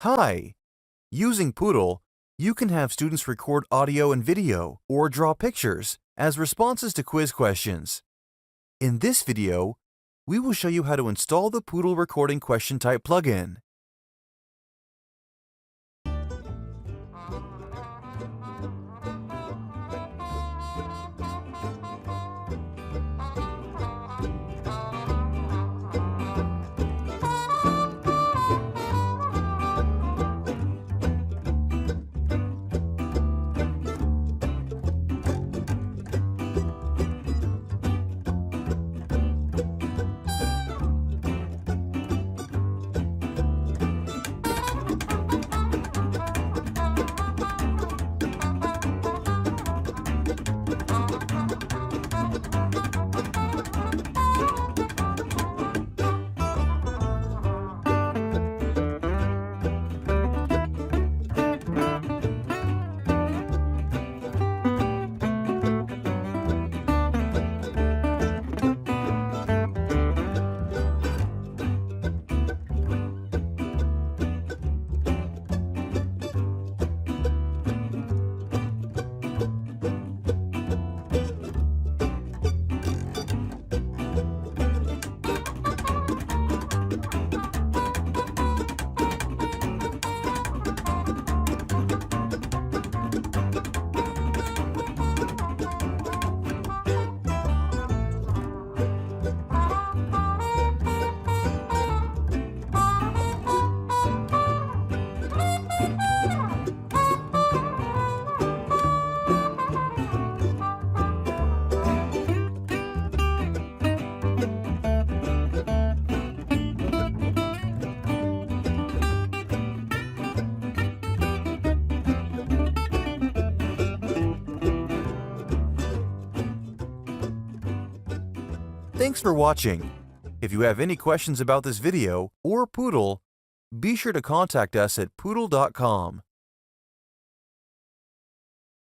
Hi! Using Poodle, you can have students record audio and video or draw pictures as responses to quiz questions. In this video, we will show you how to install the Poodle Recording Question Type plugin. Thanks for watching. If you have any questions about this video or Poodle, be sure to contact us at poodle.com.